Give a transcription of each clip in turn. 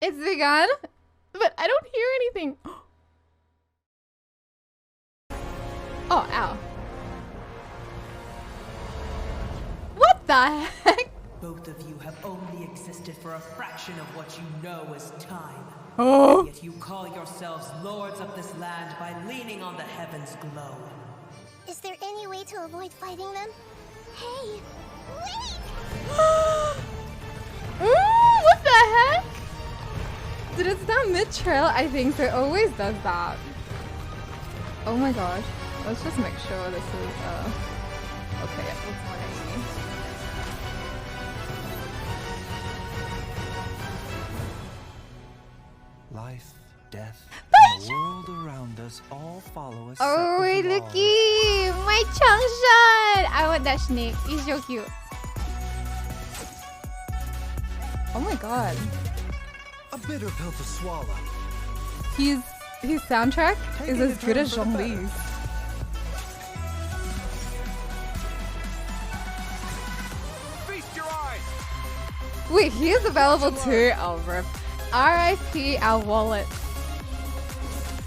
It's begun, but I don't hear anything. Oh, ow. What the heck? Both of you have only existed for a fraction of what you know as time. Oh. Yet you call yourselves lords of this land by leaning on the heavens' glow. Is there any way to avoid fighting them? Hey, wait! Ooh, what the heck? Did it stop mid-trail? I think so. It always does that. Oh my gosh. Let's just make sure this is, okay, it's more easy. Life, death, and the world around us all follow us. Oh, wait, looky! My Changshan! I want that snake. He's so cute. Oh my god. A bitter pill to swallow. His soundtrack is as good as Zhongli's. Feast your eyes. Wait, he is available too. Oh, rip. R.I.P. our wallet.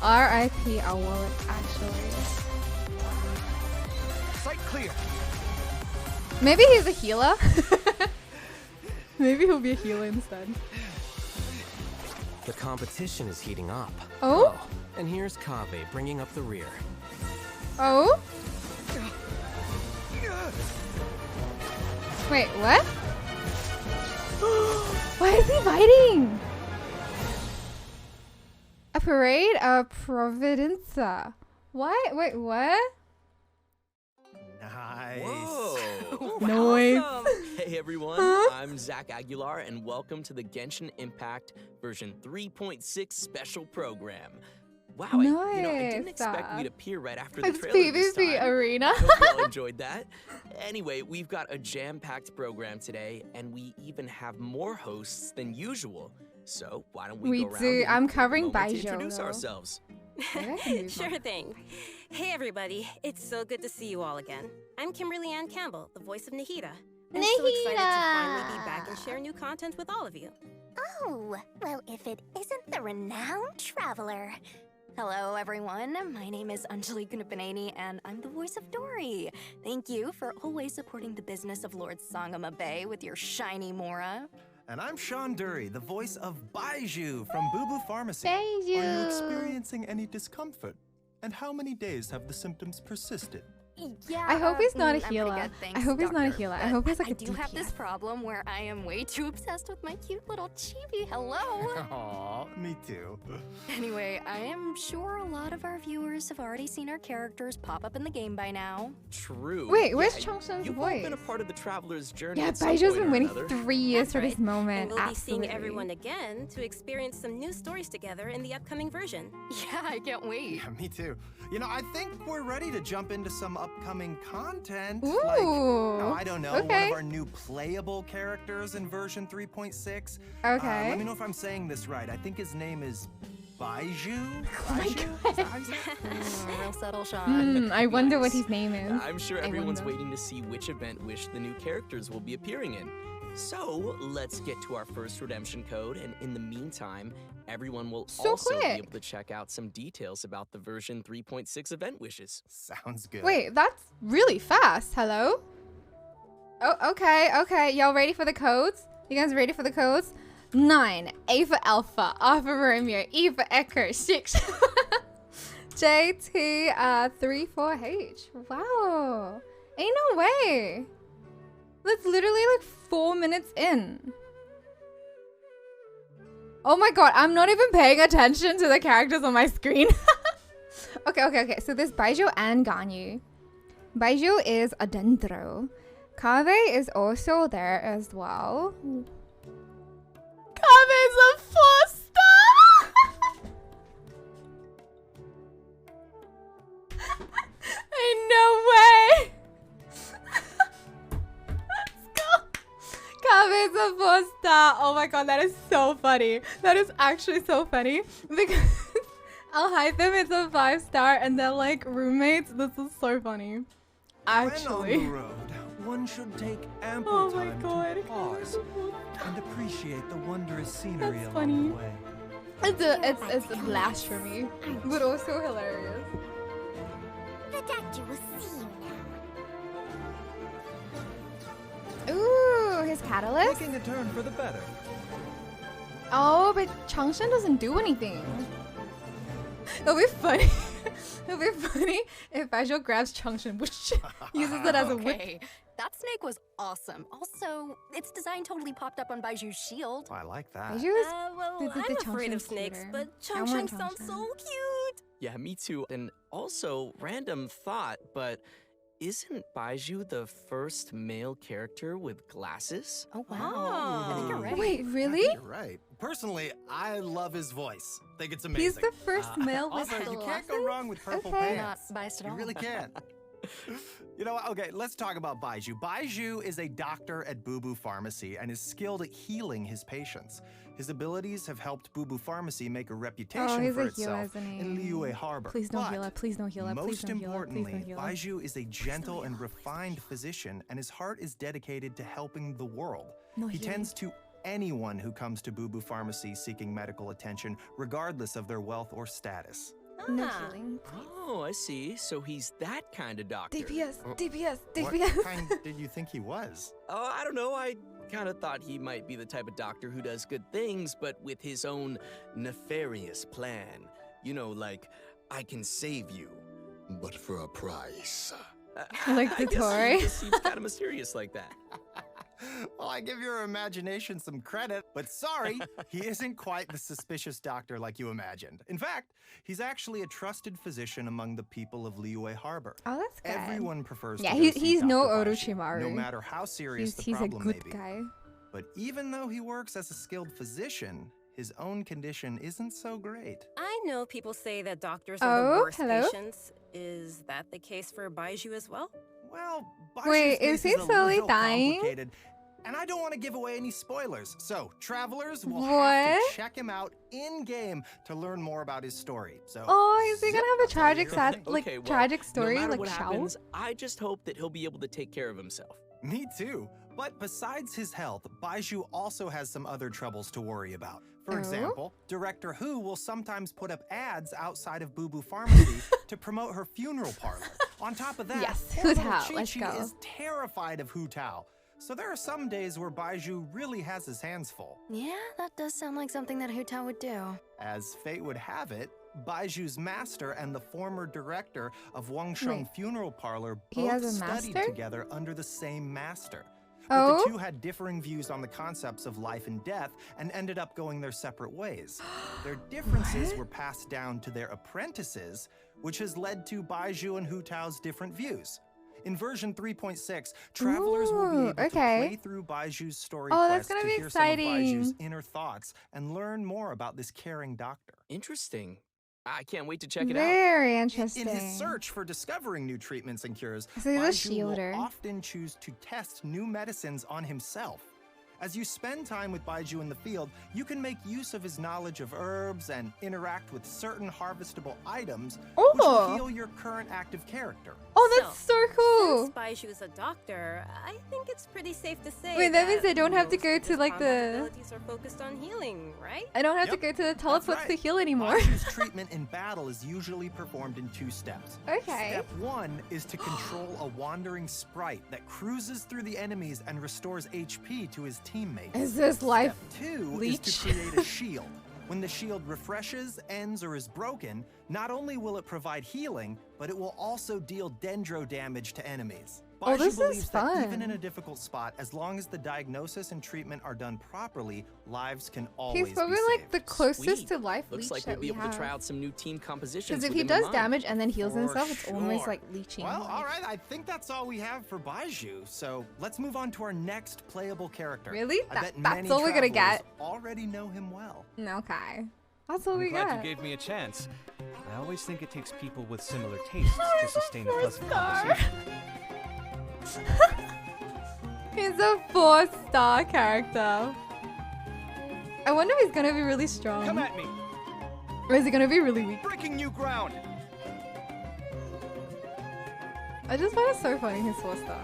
R.I.P. our wallet, actually. Sight clear. Maybe he's a healer. Maybe he'll be a healer instead. The competition is heating up. Oh? And here's Kaveh bringing up the rear. Oh? Wait, what? Why is he fighting? A parade of Providencia. What? Wait, what? Nice. Whoa! Noise. Awesome. Hey everyone, Huh? I'm Zach Aguilar and welcome to the Genshin Impact version 3.6 special program. Wow, I didn't expect we'd appear right after the It's trailer this PvP time. arena. Hope you all enjoyed that. Anyway, we've got a jam-packed program today, and we even have more hosts than usual. So why don't we go around do. and I'm take a covering moment to Baizhu, introduce though. ourselves. Sure thing. Hey everybody, it's so good to see you all again. I'm Kimberly Ann Campbell, the voice of Nahida. I'm so excited to finally be back and share new content with all of you. Oh, well, if it isn't the renowned traveler. Hello, everyone. My name is Anjali Kunapaneni, and I'm the voice of Dory. Thank you for always supporting the business of Lord Sangama Bay with your shiny Mora. And I'm Sean Dury, the voice of Baizhu from Boo Boo Pharmacy. Baizhu. Are you experiencing any discomfort? And how many days have the symptoms persisted? Yeah, I hope he's not a I'm pretty healer. good, thanks, I hope he's not a doctor, healer. I but hope he's like I a do have this DPS. problem where I am way too obsessed with my cute little chibi. Hello. Aw, me too. Anyway, I am sure a lot of our viewers have already seen our characters pop up in the game by now. True. Wait, where's Yeah, Chongshan's You've all been a voice? part of the traveler's journey. Yeah, at some Baiju's point been or waiting another. 3 years That's for right. this moment. And we'll be Absolutely. seeing everyone again to experience some new stories together in the upcoming version. Yeah, I can't wait. Yeah, me too. You know, I think we're ready to jump into some upcoming content. Ooh, Like, no, I don't know, one okay. of our new playable characters in version 3.6. Okay. Let me know if I'm saying this right. I think his name is Baizhu? Oh my Baizhu? Is that how you say it? Real subtle, Sean. I wonder what Nice. his name is. I'm sure I everyone's wonder. waiting to see which event wish the new characters will be appearing in. So let's get to our first redemption code, and in the meantime, everyone will So also quick. be able to check out some details about the version 3.6 event wishes. Sounds good. Wait, that's really fast. Hello? Oh, okay. Y'all ready for the codes? You guys ready for the codes? 9, A for Alpha, R for Romeo, E for Echo, 6, JT, 3, 4H. Wow. Ain't no way. That's literally like 4 minutes in. Oh my god, I'm not even paying attention to the characters on my screen. Okay. So there's Baizhu and Ganyu. Baizhu is adentro. Kaveh is also there as well. Kaveh is a 4-star! Ain't no way! Let's go! Kaveh is a 4-star. Oh my god, that is so funny. That is actually so funny. Because Alhaitham is a 5-star and they're like roommates. This is so funny. When on Actually. the road, one should take ample Oh my time God. to pause and appreciate the wondrous scenery That's along funny. the way. It's a blasphemy, but also hilarious. The doctor will see you now. Ooh, his catalyst? Taking a turn for the better. Oh, but Changshan doesn't do anything. It'll be funny. It'll be funny if Baizhu grabs Changshan, which uses it as a whip. Okay, that snake was awesome. Also, its design totally popped up on Baiju's shield. I like that. Baizhu is Well, the I'm afraid of Changshan's snakes, cuter. but I want Changshan sounds so Changshan. cute. Yeah, me too. And also, random thought, but isn't Baizhu the first male character with glasses? Oh, wow. I think you're right. Wait, really? You're right. Personally, I love his voice. Think it's amazing. He's the first male with Also, you can't go glasses? wrong with purple Okay. Not pants. biased at all. You really can't. You know what? Okay, let's talk about Baizhu. Baizhu is a doctor at Boo Boo Pharmacy and is skilled at healing his patients. His abilities have helped Boo Boo Pharmacy make a reputation Oh, he's for a healer, itself isn't he? in Liyue Harbor. Please don't But heal up. Please don't heal up. Please most don't heal up. Please importantly, don't heal up. Baizhu is a gentle and refined physician, and his heart is dedicated to helping the world. No He healing. tends to anyone who comes to Boo Boo Pharmacy seeking medical attention, regardless of their wealth or status. No Ah. healing. Oh, I see. So he's that kind of doctor. DPS, DPS, What DPS. kind did you think he was? Oh, I don't know. I kind of thought he might be the type of doctor who does good things, but with his own nefarious plan. You know, like, I can save you. But for a price. Like I the guess Tory. he just seems kind of mysterious like that. Well, I give your imagination some credit, but sorry, he isn't quite the suspicious doctor like you imagined. In fact, he's actually a trusted physician among the people of Liyue Harbor. Oh, that's good. Everyone prefers Yeah, to go see he's no Dr. Baizhu, Orochimaru. no matter how serious the He's a problem good may be. guy. But even though he works as a skilled physician, his own condition isn't so great. I know people say that doctors are the Oh, worst hello? patients. Is that the case for Baizhu as well? Well, Wait, Baizhu's is case he a slowly little dying? complicated, and I don't want to give away any spoilers. So, travelers will have What? to check him out in-game to learn more about his story. So, Oh, is he gonna have a zip, tragic that's all sad, you. like Okay, well, tragic story, no matter like what Shao? happens, I just hope that he'll be able to take care of himself. Me too. But besides his health, Baizhu also has some other troubles to worry about. For Oh? example, Director Hu will sometimes put up ads outside of Boo Boo Pharmacy to promote her funeral parlor. On top of that, Yes, poor Hu little Tao, let's Chi-Chi go. is terrified of Hu Tao. So there are some days where Baizhu really has his hands full. Yeah, that does sound like something that Hu Tao would do. As fate would have it, Baiju's master and the former director of Wangsheng Wait. Funeral Parlor He both has a studied master? together under the same master. But Oh? the two had differing views on the concepts of life and death and ended up going their separate ways. Their differences What? were passed down to their apprentices, which has led to Baizhu and Hu Tao's different views. In version 3.6, travelers will be Ooh, able okay. to play through Baiju's story Oh, that's quest gonna to be hear some of exciting. Baiju's inner thoughts and learn more about this caring doctor. Interesting. I can't wait to check it out. Very In interesting. his search for discovering new treatments and cures, So he's a Baizhu will shielder. often choose to test new medicines on himself. As you spend time with Baizhu in the field, you can make use of his knowledge of herbs and interact with certain harvestable items, which will Oh. heal your current active character. Oh, that's so cool. Since Baizhu is a doctor, I think it's pretty safe to say Wait, that means I don't have to most go of to, his like, combat the- abilities are focused on healing, right? I don't have to Yep, go to the that's teleports right. to heal anymore. Baiju's treatment in battle is usually performed in 2 steps. Okay. Step 1 is to control a wandering sprite that cruises through the enemies and restores HP to his teammates. Is this life Step 2 is leech? to create a shield. When the shield refreshes, ends, or is broken, not only will it provide healing, but it will also deal dendro damage to enemies. Oh, Baizhu this is believes that even fun. in a difficult spot, as long as the diagnosis and treatment are done properly, lives can always He's probably be like saved. the closest Sweet. to life Looks leech like that we'll be we able have. to try out some new team compositions. Because if with he him in does mind. damage and then heals For himself, it's almost sure. like leeching. Well, life. all right, I think that's all we have for Baizhu. So let's move on to our next playable character. Really? I That- bet that's many all we're gonna travelers get? already know him well. Okay. That's all I'm we glad got. you gave me a chance. I always think it takes people with similar tastes to sustain a pleasant conversation. He's a 4-star character. I wonder if he's gonna be really strong. Come at me! Or is he gonna be really weak? Breaking new ground! I just find it so funny he's 4-star.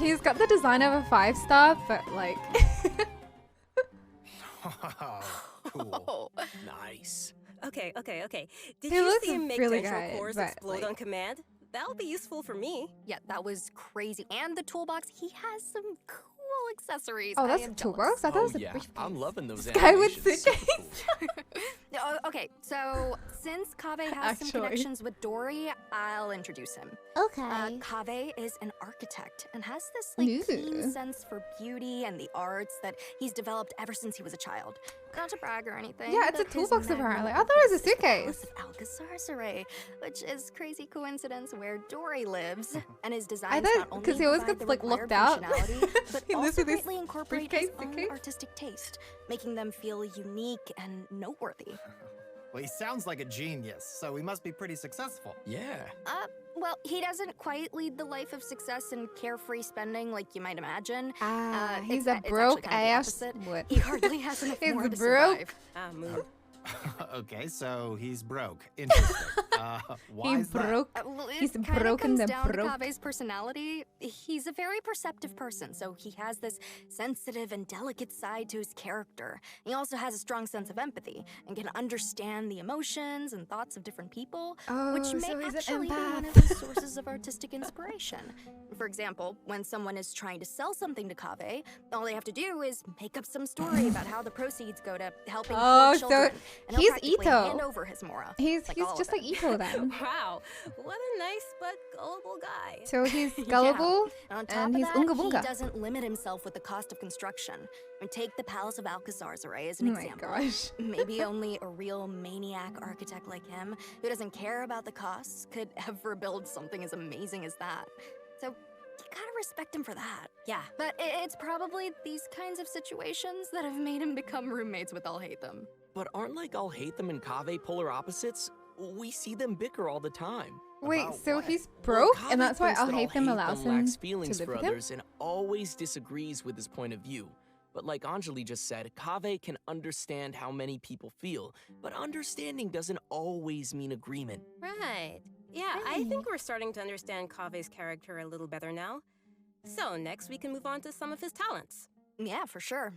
He's got the design of a 5-star, but like. Cool. Nice. Okay. Did He you looks see him make really dendro good, cores but, explode like- on command? That'll be useful for me. Yeah, that was crazy. And the toolbox, he has some cool accessories. Oh, I that's am a toolbox? I thought Oh it was a yeah, briefcase. I'm loving those Guy with animations. Super suitcase. cool. Okay, so since Kaveh has some Actually. connections with Dory, I'll introduce him. Okay. Kaveh is an architect and has this like Ooh. keen sense for beauty and the arts that he's developed ever since he was a child. Not to brag or anything. Yeah, it's a but his toolbox magnum apparently. I thought it was a opus is the suitcase. Palace of Alcazar's, which is crazy coincidence where Dory lives, and his I designs thought not only because he always provide gets the like required looked out. functionality, but He lives also with his greatly incorporate his briefcase, own suitcase. artistic taste, making them feel unique and noteworthy. Well, he sounds like a genius, so he must be pretty successful. Yeah. Well, he doesn't quite lead the life of success and carefree spending like you might imagine. He's it's a broke actually kind of the ass. opposite. What? He hardly has enough He's more to broke. survive. Mood. Okay, so he's broke. Interesting. Why He is that? broke. Well, it He's kinda broken comes the down broke. to Kaveh's personality. He's a very perceptive person, so he has this sensitive and delicate side to his character. He also has a strong sense of empathy and can understand the emotions and thoughts of different people, Oh, which so may he's an actually be one of empath. his sources of artistic inspiration. For example, when someone is trying to sell something to Kaveh, all they have to do is make up some story about how the proceeds go to helping Oh, poor so children, and he's he'll practically Ito. hand over his mora. He's like all of just it. like Ito then. Wow, what a nice but gullible guy. So he's gullible And on top and of he's that, unga he bunga. doesn't limit himself with the cost of construction. And take the Palace of Alcazar's as an Oh my example. gosh. Maybe only a real maniac architect like him, who doesn't care about the costs, could ever build something as amazing as that. So you gotta respect him for that. Yeah. But it's probably these kinds of situations that have made him become roommates with I'll Hate Them. But aren't like I'll Hate Them and Kaveh polar opposites? We see them bicker all the time. Wait, About so what? he's Well, broke, and Kaveh that's why thinks I'll that hate them allows him lacks to feelings live for with him? others and always disagrees with his point of view. But like Anjali just said, Kaveh can understand how many people feel, but understanding doesn't always mean agreement. Right. Yeah, I think we're starting to understand Kaveh's character a little better now. So next we can move on to some of his talents. Yeah, for sure.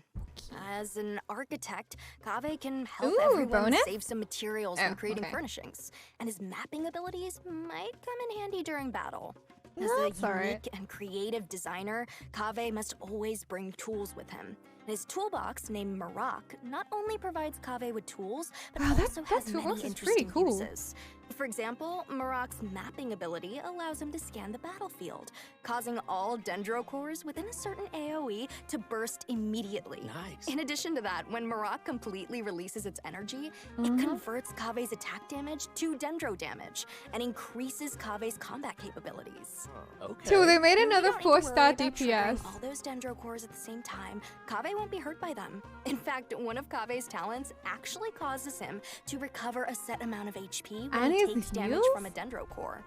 As an architect, Kaveh can help Ooh, everyone bonus? save some materials Oh, when creating okay. furnishings, and his mapping abilities might come in handy during battle. As No, a that's alright. unique and creative designer, Kaveh must always bring tools with him. And his toolbox, named Marak, not only provides Kaveh with tools, but Wow, that also has toolbox many is pretty interesting cool. uses. For example, Marak's mapping ability allows him to scan the battlefield, causing all dendro cores within a certain AoE to burst immediately. Nice. In addition to that, when Marak completely releases its energy, Mm-hmm. it converts Kaveh's attack damage to dendro damage and increases Kaveh's combat capabilities. Okay. So they made You another don't need to worry 4-star about triggering DPS. all those dendro cores at the same time. Kaveh won't be hurt by them. In fact, one of Kaveh's talents actually causes him to recover a set amount of HP when And he his takes damage heals? from a dendro core.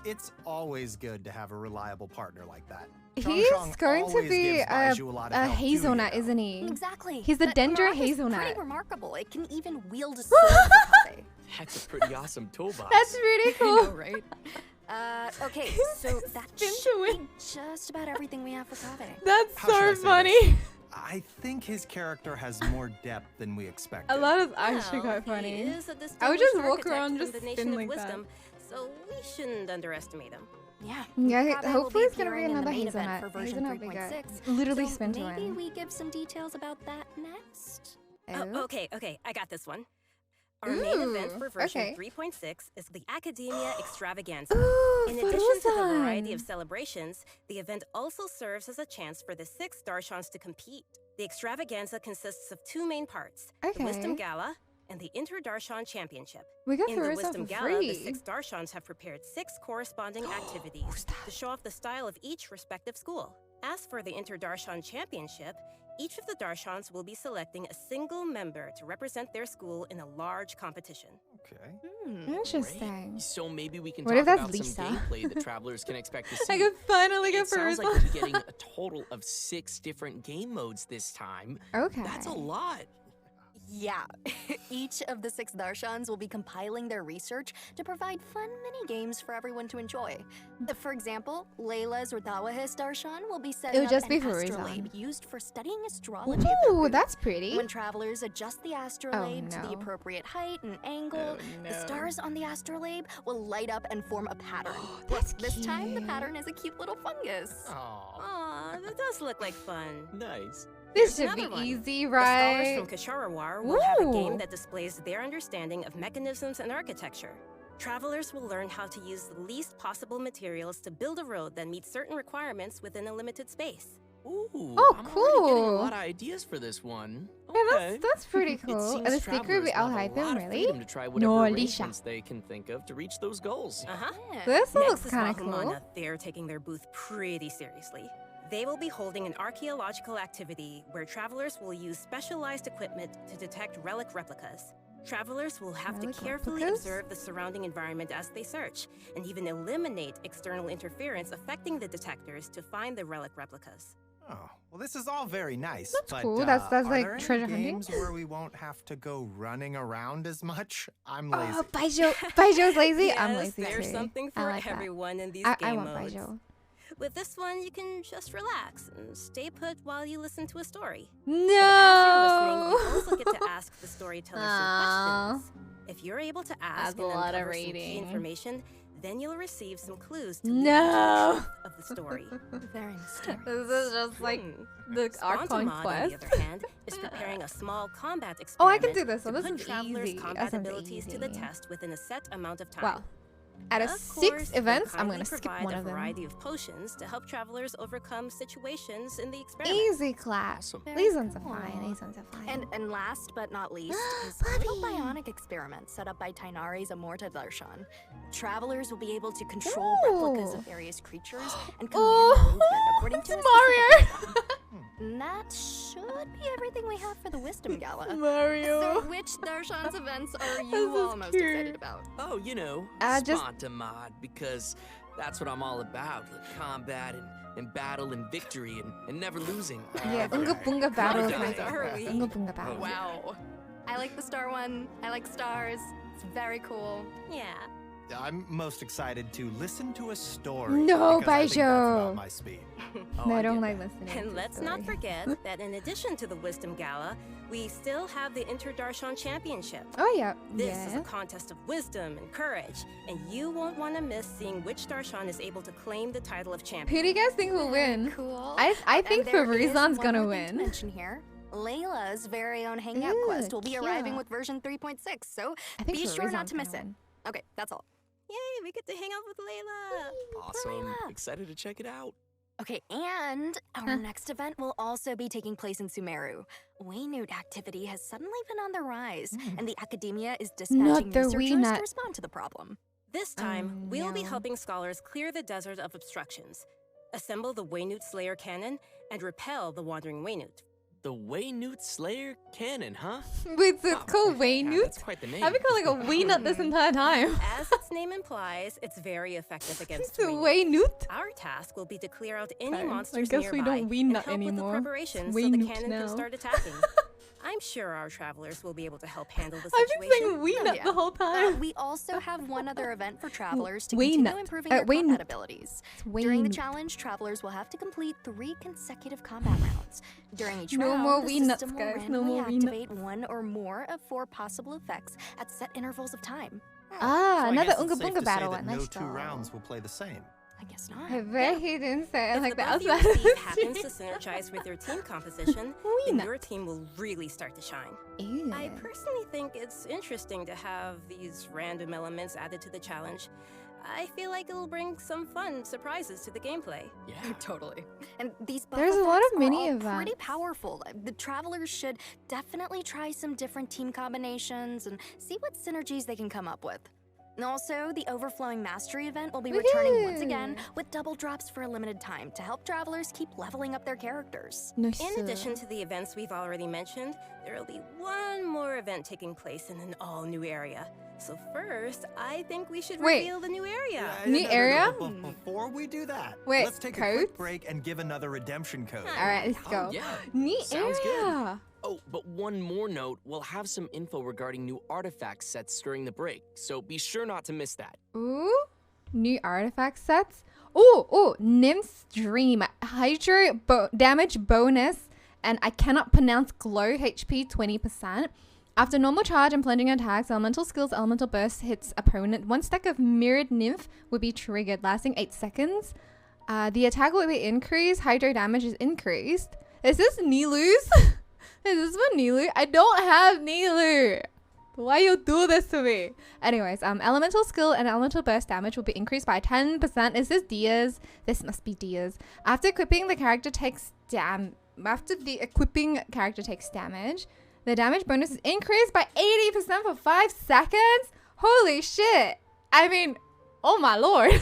It's always good to have a reliable partner like that. He's Changchong going to always be gives Baizhu a lot of a help too, hazelnut, you know. isn't he? Exactly. He's the But Dendro Marak is hazelnut. pretty remarkable. It can even wield a sword for Kaveh. That's a pretty awesome toolbox. That's really I know, cool. right? Okay, so that Spin should to be just about everything we have for Kaveh. That's How should I so say funny. I think his character has more depth than we expected. A lot of actually Well, quite funny. He is a I would just distinguished walk architect around from just the spin Nation of like that. Wisdom, so we shouldn't underestimate him. Yeah. Yeah, Kaveh will hopefully be it's gonna be appearing in the another main event hazelnut. for version Hazelnut would be good. 3.6. Literally so spin to maybe win. we give some details about that next. Oh, okay, I got this one. Our main event Ooh, for version okay. 3.6 is the Academia Extravaganza. Ooh, In addition to the Furusan. variety of celebrations, the event also serves as a chance for the 6 Darshans to compete. The extravaganza consists of 2 main parts, the Wisdom Okay. Gala and the Inter-Darshan Championship. We got In the Furusan Wisdom for Gala, the free. 6 Darshans have prepared 6 corresponding activities to show off the style of each respective school. As for the Inter-Darshan Championship, each of the Darshans will be selecting a single member to represent their school in a large competition. Okay. Interesting. Great. So maybe we can What talk if that's about Lisa? some gameplay that travelers can expect to see. I could finally get It sounds Furusan. like we'll be getting a total of 6 different game modes this time. Okay. That's a lot. Yeah, each of the 6 Darshans will be compiling their research to provide fun mini-games for everyone to enjoy. For example, Layla's Rotawahis Darshan will be setting It'll just up be an for astrolabe Rizan. used for studying astrology. Ooh, that's pretty. When travelers adjust the astrolabe to the no. appropriate height and angle, the stars on the astrolabe will light up and form a pattern. That's This time, the cute. pattern is a cute little fungus. Aw, that does look like fun. Nice. This Here's should be another one. easy, The right? scholars from Kasharawar will have a game Ooh. that displays their understanding of mechanisms and architecture. Travelers will learn how to use the least possible materials to build a road that meets certain requirements within a limited space. Ooh, Oh, I'm already getting a cool. lot of ideas for this one. Yeah, Okay. that's pretty It cool. seems And the secret travelers will will have hide a them, lot of really? freedom to try whatever No, arrangements Lisha. they can think of to reach those goals. Uh-huh. This Next looks is kind of cool. Bahumana. They're taking their booth pretty seriously. They will be holding an archaeological activity where travelers will use specialized equipment to detect relic replicas. Travelers will have Relic to carefully replicas? observe the surrounding environment as they search, and even eliminate external interference affecting the detectors to find the relic replicas. Oh, well, this is all very nice. That's but, cool. That's are like there any treasure hunting. games where we won't have to go running around as much? I'm lazy. Oh, Baiju's lazy. I'm Yes, lazy there's too. something I for like that. everyone in these I game want modes. Baizhu. With this one, you can just relax and stay put while you listen to a story. No. But as you're listening, you also get to ask the storyteller some Aw. questions. If you're able to That's ask a and lot of uncover some key reading. information, then you'll receive some clues to lead No. you to the truth of the story. Very mysterious. This is just like the Archon Spontamod, on quest. the other hand, is preparing a small combat experiment Oh, I can do this one. to This put is travelers' easy. combat That sounds abilities to the easy. test within a set amount of time. Well, out of Of 6 course, they'll events, I'm kindly gonna skip provide one a of them. variety of potions to help travelers overcome situations in the experiment. Easy class. Awesome. These ones are cool. fine. These ones are fine. And last but not least is a little bionic experiment set up by Tainari's Amorta Darshan. Travelers will be able to control replicas Ooh. of various creatures and command Oh, their movement according to a it's Mario. specific rhythm. And that should be everything we have for the Wisdom Gala. Mario. So which Darshan's events are This you is all most cute. excited about? Oh, you know, Just- Spontamod, because that's what I'm all about. Like combat and battle and victory and never losing. Yeah, Unga Bunga battle. Not is my dying. favorite. Are we? Unga Bunga battle. Wow. I like the star one. I like stars. It's very cool. Yeah. I'm most excited to listen to a story. No, because I think that's Baizhu. about my speed. Oh, I I don't get like that. listening. And to let's story. not forget that in addition to the Wisdom Gala, we still have the Inter-Darshan Championship. Oh yeah. This is yeah. a contest of wisdom and courage, and you won't want to miss seeing which Darshan is able to claim the title of champion. Who do you guys think will win? Cool. I And think there is Farizan's one gonna more thing to win. mention here. Layla's very own hangout Ooh, quest will be arriving cute. with version 3.6, so I think be sure not Farizan's to miss gonna it. win. Okay, that's all. Yay, we get to hang out with Layla. Awesome. Layla. Excited to check it out. Okay, and our next event will also be taking place in Sumeru. Waynute activity has suddenly been on the rise, and the academia is dispatching the researchers Waynute. to respond to the problem. This time, Oh, we'll be no. helping scholars clear the desert of obstructions, assemble the Waynute Slayer cannon, and repel the Wandering Waynute. The Waynute Slayer Cannon, huh? Wait, so it's Wow. called Yeah, Waynute? that's quite the name. I've been calling it Waynut this entire time. As its name implies, it's very effective against It's Waynute. Waynute. Our task will be to clear out any Okay, I monsters guess nearby we don't and Waynut help anymore. with the preparations It's so the Waynute cannon now. can start attacking. I'm sure our travelers will be able to help handle the I've been saying situation. Waynut yeah. the whole time. We also have one other event for travelers to Waynut. continue improving their Waynut. combat abilities. It's During the Waynute. challenge, travelers will have to complete 3 consecutive combat rounds. During each No round, more the Waynuts, system will guys. No randomly more Waynuts. activate 1 or more of 4 possible effects at set intervals of time. Ah, So I another guess Unga it's safe Bunga to say battle that one. no Nice two job. rounds will play the same. I guess not. I bet he didn't say it If like the that. buff you receive happens to synergize with your team composition, then Waynut. your team will really start to shine. Ew. I personally think it's interesting to have these random elements added to the challenge. I feel like it'll bring some fun surprises to the gameplay. Yeah. Totally. And these buff There's a lot effects of are mini all events. pretty powerful. The travelers should definitely try some different team combinations and see what synergies they can come up with. And also, the Overflowing Mastery event will be returning once again with double drops for a limited time to help travelers keep leveling up their characters. Nice. In addition to the events we've already mentioned, there will be one more event taking place in an all-new area. So first, I think we should Wait. reveal the new area. New area? Before we do that, Wait, let's take a codes? quick break and give another redemption code. All right, let's go. Oh, yeah. Neat Sounds good. area. Oh, Oh, but one more note, we'll have some info regarding new artifact sets during the break, so be sure not to miss that. Ooh, new artifact sets. Ooh, Nymph's Dream. Hydro damage bonus, and I cannot pronounce glow HP 20%. After normal charge and plunging attacks, elemental skills, elemental burst hits opponent. One stack of mirrored nymph will be triggered, lasting 8 seconds. The attack will be increased. Hydro damage is increased. Is this Nilu's? Is this for Nilu? I don't have Nilu. Why you do this to me? Anyways, elemental skill and elemental burst damage will be increased by 10%. Is this Dia's? This must be Dia's. After equipping, the character takes damage. The damage bonus is increased by 80% for 5 seconds. Holy shit! I mean, oh my lord.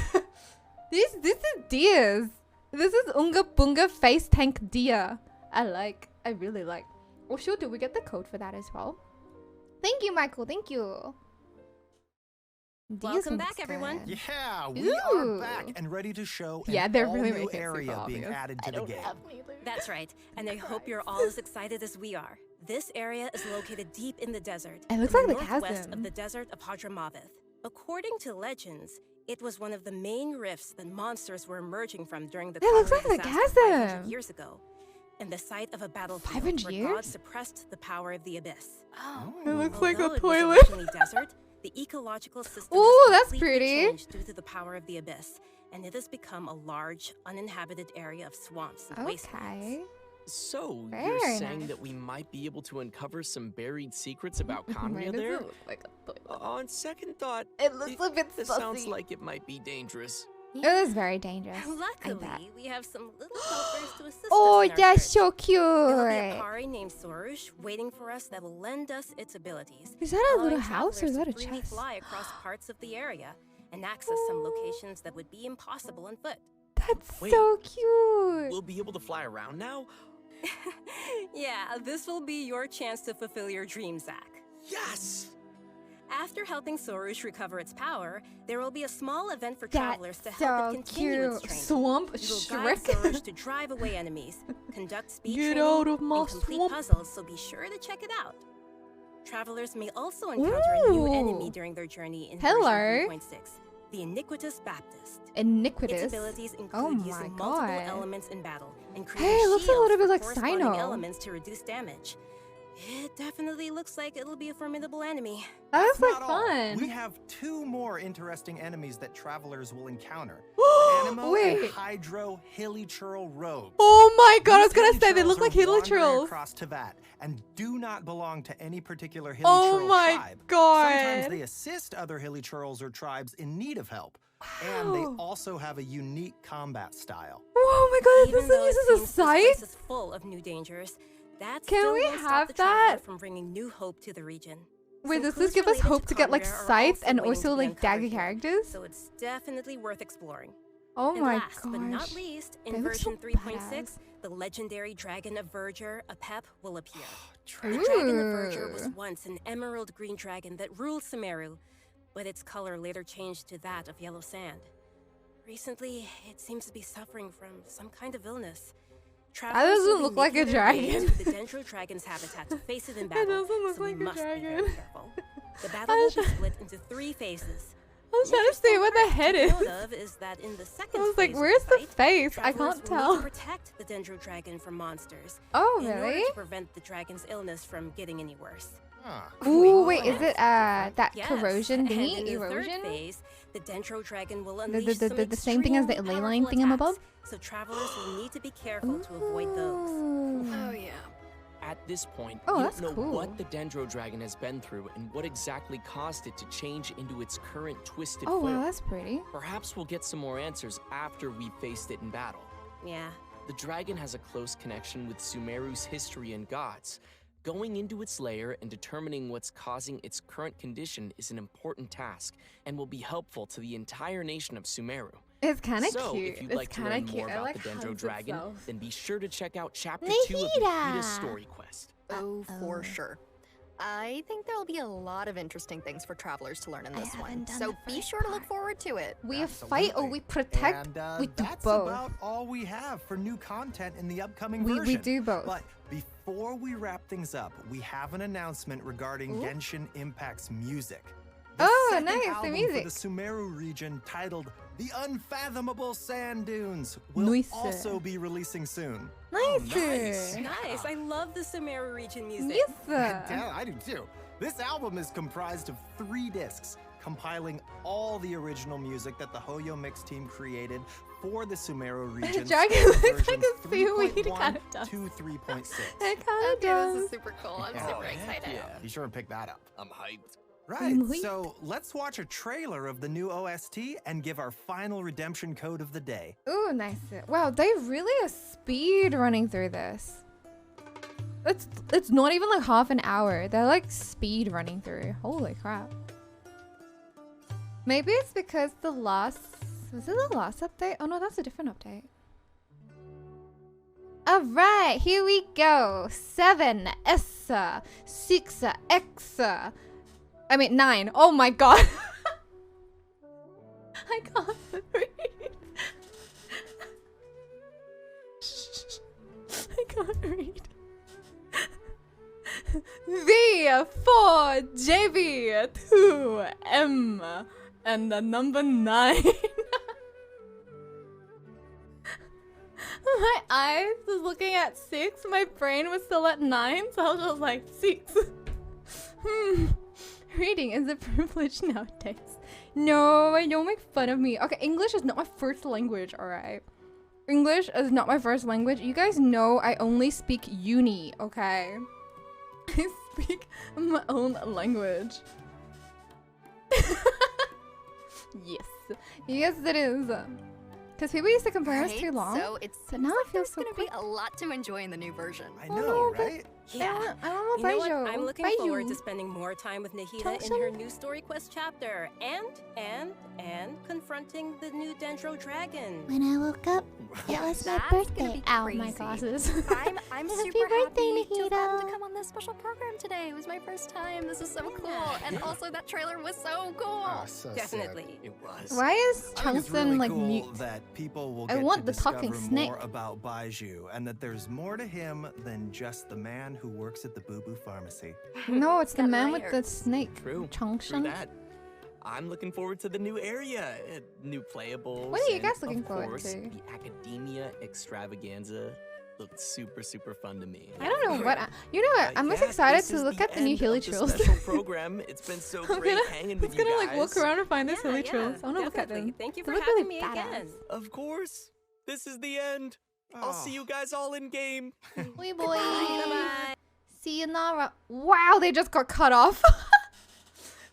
This is Dia's. This is Unga Bunga Face Tank Dia. I really like. Oh sure, do we get the code for that as well? Thank you, Michael. Thank you. Welcome back, everyone. Yeah, we are back and ready to show an all-new area being added to the game. That's right, and I hope you're all as excited as we are. This area is located deep in the desert. It looks in like the northwest chasm of the desert of Hadramaveth. According to legends, it was one of the main rifts that monsters were emerging from during the looks like the disaster 500 chasm. years ago, and the site of a battlefield 500 where years? God suppressed the power of the abyss. It looks like a Although it was toilet. originally desert, the ecological system Ooh, has that's completely pretty. changed due to the power of the abyss, and it has become a large, uninhabited area of swamps and wastelands. Okay. So, Very you're saying nice. that we might be able to uncover some buried secrets about Why Kanya does there? it look like a toilet? On second thought, It looks a bit this sounds sussy. like it might be dangerous. It is very dangerous. I bet. Luckily, we have some little helpers to assist Oh, us in our that's search. so cute. There'll be a Kari named Sorush waiting for us that will lend us its abilities. Is that a little allowing house or is that travelers a to freely chest? fly across parts of the area and access some locations that would be impossible on foot. That's Wait. so cute. We'll be able to fly around now? Yeah, this will be your chance to fulfill your dream, Zach. Yes! After helping Sorush recover its power, there will be a small event for That's travelers to help so it continue its cute. training. Swamp You will guide Shrek. Sorush to drive away enemies, conduct speed Get training, out of my and complete swamp. puzzles, so be sure to check it out. Travelers may also encounter a new enemy Ooh. during their journey in Hello. version 3.6, the Iniquitous Baptist. Iniquitous. Its abilities include Oh my using multiple god. elements in battle and Hey, creating it looks a shields little bit for like corresponding Cyno. elements to reduce damage. It definitely looks like it'll be a formidable enemy. That looks That's like not all. fun. We have 2 more interesting enemies that travelers will encounter. Animo Wait. and Hydro Hilichurl rogues. Oh my god, I was These gonna say they Hilichurls look like are wandering Hilichurls. across Teyvat and do not belong to any particular Hilichurl Oh my tribe. god. Sometimes they assist other Hilichurls or tribes in need of help. And they Wow. also have a unique combat style. Oh my god, Even this though thing it uses a seems this place scythe? is full of new dangers, that Can still we won't stop have the traveler that? from bringing new hope to the region. Wait, Some does clues this give us related hope to get like Conrare are scythe and waiting also to be like dagger uncovered here, characters? So it's definitely worth exploring. Oh And my last but not gosh. least, They in look so version 3.6, badass. the legendary dragon of Verdure, Apep, will appear. The Ooh. dragon of Verdure was once an emerald green dragon that ruled Sumeru, but its color later changed to that of yellow sand. Recently, it seems to be suffering from some kind of illness. That doesn't look like a dragon. The Dendro Dragon's habitat to face it in It battle. doesn't look so we like a must be very dragon. careful. The battle will be split into 3 phases. I was trying to see what the head is. Note of is that in the second I was like, phase of where's the fight, face? I travelers can't will need tell. to protect the Dendro Dragon from monsters. Oh, In order really? to prevent the dragon's illness from getting any worse. Ooh, wait, is it that Yes, corrosion and thingy? in the Erosion? third phase, the Dendro Dragon will The- unleash the same thing as the extremely ley line powerful thingamabоб? attacks, so travelers will need to be careful to avoid those. Oh yeah. At this point, Oh, we that's don't know cool. what the Dendro Dragon has been through and what exactly caused it to change into its current twisted Oh, form. wow, that's pretty. Perhaps we'll get some more answers after we've faced it in battle. Yeah. The dragon has a close connection with Sumeru's history and gods. Going into its lair and determining what's causing its current condition is an important task and will be helpful to the entire nation of Sumeru. It's kind of So, cute. if you'd It's like to kind learn of cute. more I about like the Dendro hugs Dragon, itself. then be sure to check out Chapter 2 of Nahida. Nahida's story quest. Oh, for sure. I think there'll be a lot of interesting things for travelers to learn in this one, haven't done so the be first sure to look part. forward to it. We fight or we protect. And We do that's both. about all we have for new content in the upcoming We version. do both. But before we wrap things up, we have an announcement regarding Genshin Impact's music. The Oh, second nice, the album music. for the Sumeru region, titled "The Unfathomable Sand Dunes," will Nice. also be releasing soon. Nice. Nice. I love the Sumeru region music. Yes. Yeah, I do too. This album is comprised of 3 discs, compiling all the original music that the Hoyo Mix team created for the Sumeru region. Dragon looks like a seaweed, it 3.1 kinda does. to 3.6. It kind of Okay, does. this is super cool. I'm super excited. Be sure and pick that up. I'm hyped. Right, Wait. so let's watch a trailer of the new OST and give our final redemption code of the day. Ooh, nice. Wow, they really are speed running through this. It's not even like half an hour. They're like speed running through. Holy crap. Maybe it's because the last... Was it the last update? Oh no, that's a different update. Alright, here we go. 7S, 6X. I mean 9. Oh my god. I can't read. I can't read. V4 JB 2M and the number 9. My eyes was looking at 6. My brain was still at 9, so I was just like 6. Reading is a privilege nowadays. No, don't make fun of me. Okay, English is not my first language, alright? English is not my first language. You guys know I only speak yuni, okay? I speak my own language. Yes. Yes, it is. Because people used to compare us too long. So it but seems now like I feel there's so gonna quick. be a lot to enjoy in the new version. I Oh, know, no, but- right? Yeah. I want You know what? Baizhu. I'm looking forward to Baizhu. spending more time with Nahida in her new story quest chapter and confronting the new Dendro dragon. When I woke up, it was my That's gonna birthday. be Ow, my crazy. glasses. I'm Happy super birthday, happy to have gotten to Nahida. come on this special program today. It was my first time. This is so cool. Yeah. And also that trailer was so cool. Definitely. It was. Why is I think it's Chungson really like cool mute? that people will I get want to the talking discover snake. more about Baizhu, and that there's more to him than just the man who works at the Boo Boo Pharmacy. No, it's the Got man with layers. the snake. True. True Chungson. that. I'm looking forward to the new area, new playables. What are you and, guys looking of forward course, to? The Academia Extravaganza looked super, super fun to me. I don't know what. You know what? I'm just Yeah, excited this to is look the at the new end hilly of the trails. special program. It's been so I'm great gonna, hanging I'm with just you gonna guys. like walk around and find these hilly Yeah, trails. I want to look at definitely. them. Thank you They for look having really me badass. again. Of course. This is the end. I'll see Oh. you guys all in game. Boy, boy. Bye-bye. See you, Nara. Wow, they just got cut off.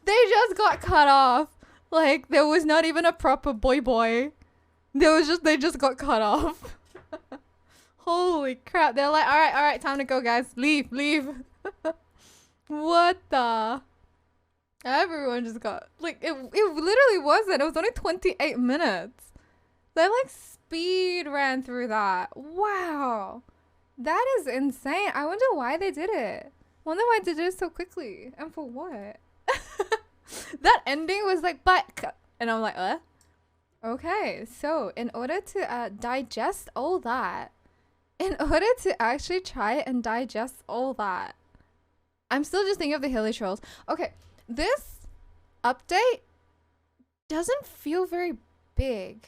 They just got cut off. Like there was not even a proper boy. They just got cut off. Holy crap! They're like, all right, time to go, guys. Leave. What the? Everyone just got like it literally wasn't. It was only 28 minutes. They like speed ran through that. Wow. That is insane. I wonder why they did it. Wonder why they did it so quickly. And for what? That ending was like, but... And I'm like, Okay, so in order to digest all that, in order to actually try and digest all that, I'm still just thinking of the hilly trolls. Okay, this update doesn't feel very big.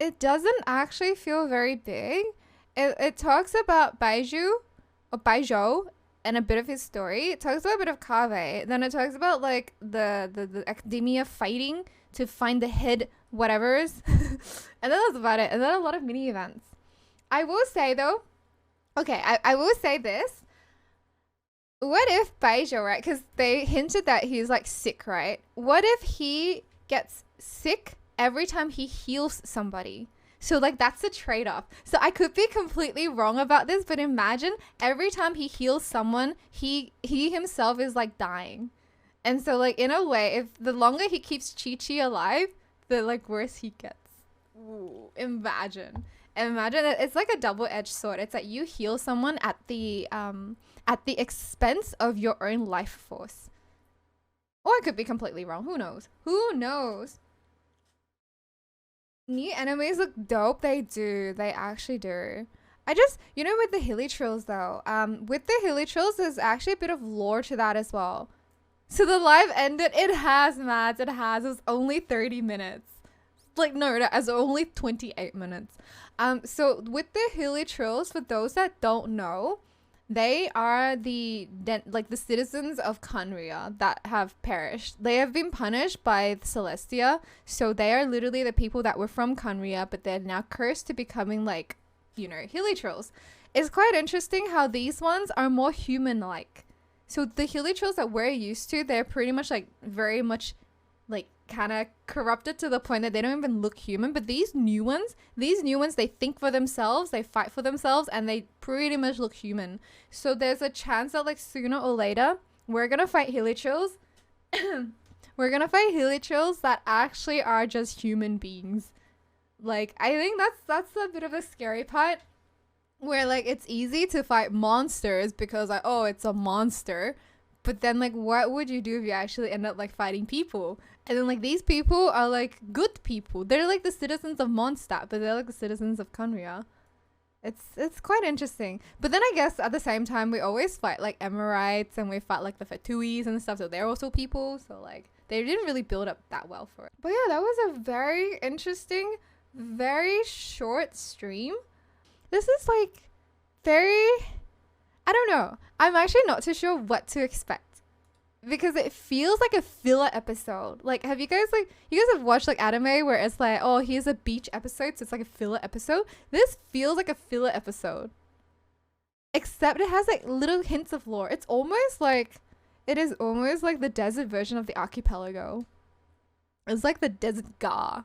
It doesn't actually feel very big. It talks about Baizhu, or Baizhou, and a bit of his story. It talks about a bit of Kaveh. Then it talks about like the academia fighting to find the head whatevers. And then that's about it. And then a lot of mini events. I will say though, okay, I will say this. What if Baizhou, right? Because they hinted that he's like sick, right? What if he gets sick every time he heals somebody? So like that's the trade-off. So I could be completely wrong about this, but imagine every time he heals someone, he himself is like dying. And so like in a way, if the longer he keeps Chi-Chi alive, the like worse he gets. Ooh, imagine. Imagine it's like a double-edged sword. It's like you heal someone at the at the expense of your own life force. Or I could be completely wrong. Who knows? Who knows? New enemies look dope. They do. They actually do. I just, you know, with the Hilichurls though, with the Hilichurls, there's actually a bit of lore to that as well. So the live ended. It has, Mads. It has. It was only 30 minutes. Like, no, it was only 28 minutes. So with the Hilichurls, for those that don't know, they are the citizens of Khaenri'ah that have perished. They have been punished by Celestia. So they are literally the people that were from Khaenri'ah, but they're now cursed to becoming like, you know, Hilichurls. It's quite interesting how these ones are more human-like. So the Hilichurls that we're used to, they're pretty much like very much like kind of corrupted to the point that they don't even look human. But these new ones, they think for themselves, they fight for themselves, and they pretty much look human. So there's a chance that like sooner or later, we're gonna fight Hilichurls. We're gonna fight Hilichurls that actually are just human beings. Like, I think that's a bit of a scary part, where like it's easy to fight monsters because like, oh, it's a monster. But then like, what would you do if you actually end up like fighting people? And then like these people are like good people. They're like the citizens of Mondstadt, but they're like the citizens of Khaenri'ah. It's quite interesting. But then I guess at the same time, we always fight like Emirites, and we fight like the Fatuis and stuff. So they're also people. So like they didn't really build up that well for it. But yeah, that was a very interesting, very short stream. This is like very, I don't know. I'm actually not too sure what to expect, because it feels like a filler episode. Like, have you guys have watched like anime where it's like, oh, here's a beach episode, so it's like a filler episode? This feels like a filler episode, except it has like little hints of lore. It is almost like the desert version of the archipelago. It's like the desert Gar.